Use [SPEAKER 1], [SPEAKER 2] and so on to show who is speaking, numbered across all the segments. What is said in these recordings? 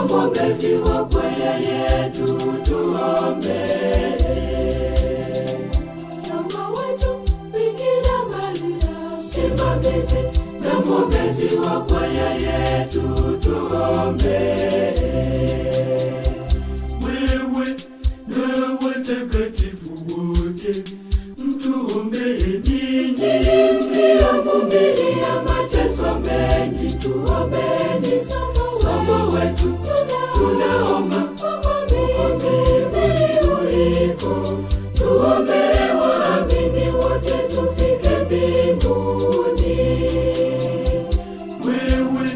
[SPEAKER 1] mwombezi wa kwaya yetu tuombe. Sama wetu Bikira Maria, simamizi na mwombezi wa kwaya yetu tuombe. Wewe na watakatifu wote mtuombee. Ninyi mliovumilia mateso mengi tuombeni. Somo wetu tunaomba uliko, tuombee waamini wote tufike mbinguni. Wewe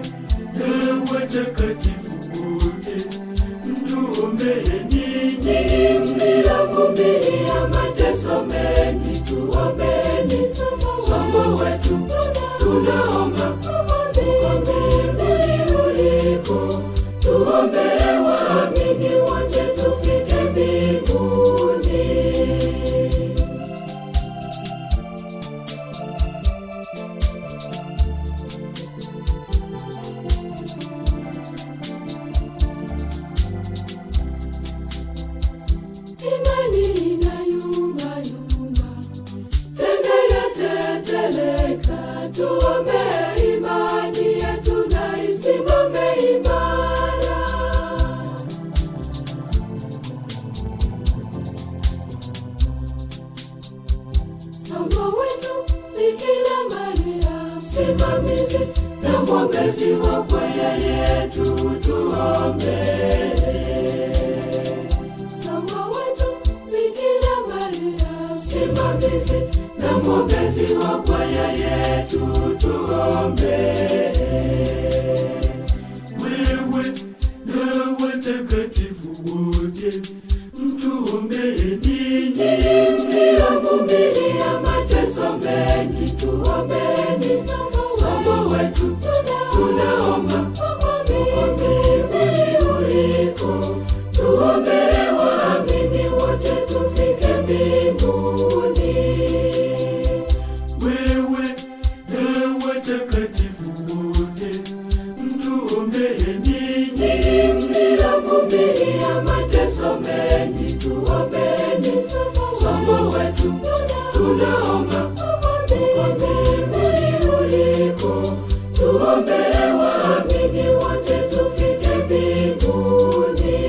[SPEAKER 1] na watakatifu wote mtuombee. Ninyi mliovumilia mateso mengi tuombeni. Somo wetu tunaomba uliko, tuombee waamini wote tufike mbinguni. Imani inayumba yumba, tena yateteleka. Tuombee imani yetu na isimame imara. Somo wetu Bikira Maria, msimamizi na mwombezi wa kwaya yetu tuombe. Somo wetu Bikira Maria, msimamizi na mwombezi wa kwaya yetu tuombe. Wewe na watakatifu wote mtuombee. Ninyi mliovumilia mateso mengi tuombeni. Somo wetu tunaomba uliko, tuombee waamini wote tufike mbinguni. Wewe na watakatifu wote mtuombee. Ninyi mliovumilia mateso mengi tuombeni. Somo wetu tunaomba uliko, tuombee waamini wote tufike mbinguni.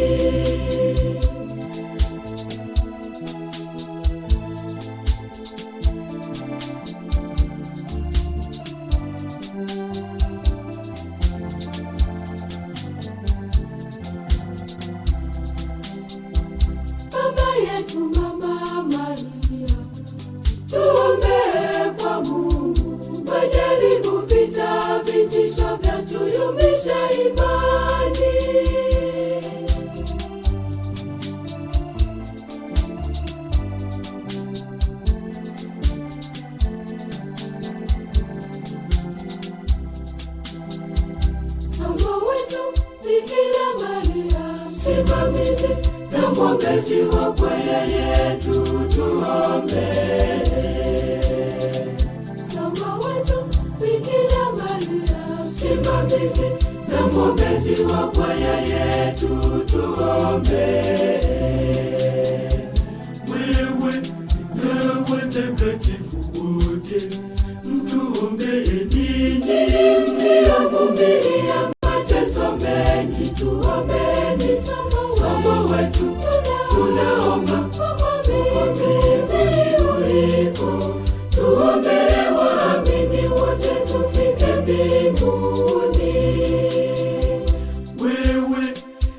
[SPEAKER 1] Baba yetu Mama Maria, tuombee kwa Mungu. Majaribu, vita, vitisho vyatuyumbisha imani. Somo wetu Bikira Maria, msimamizi na mwombezi wa kwaya yetu tuombe. Somo wetu Bikira Maria, msimamizi na mwombezi wa kwaya yetu tuombe. Wewe na watakatifu wote mtuombee. Ninyi mliovumilia mateso mengi tuombeni. Somo wetu tunaomba uliko, tuombee waamini wote tufike mbinguni. Wewe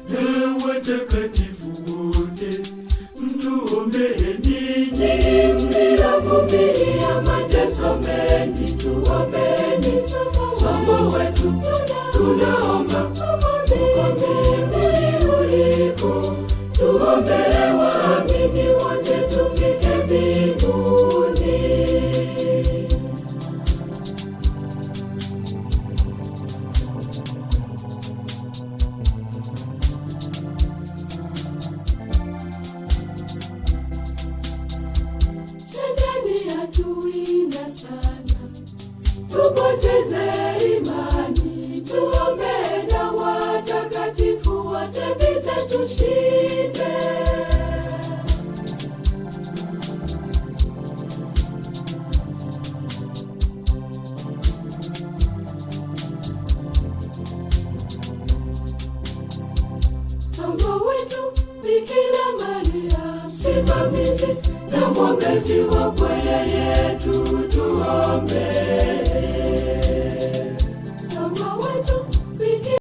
[SPEAKER 1] na watakatifu wote mtuombee. Ninyi mliovumilia mateso mengi tuombeni. Somo wetu tunaomba uliko, tuombee waamini wote tufike mbinguni. Shetani hatuwinda sana, msimamizi na mwombezi wa kwaya yetu, tuombe.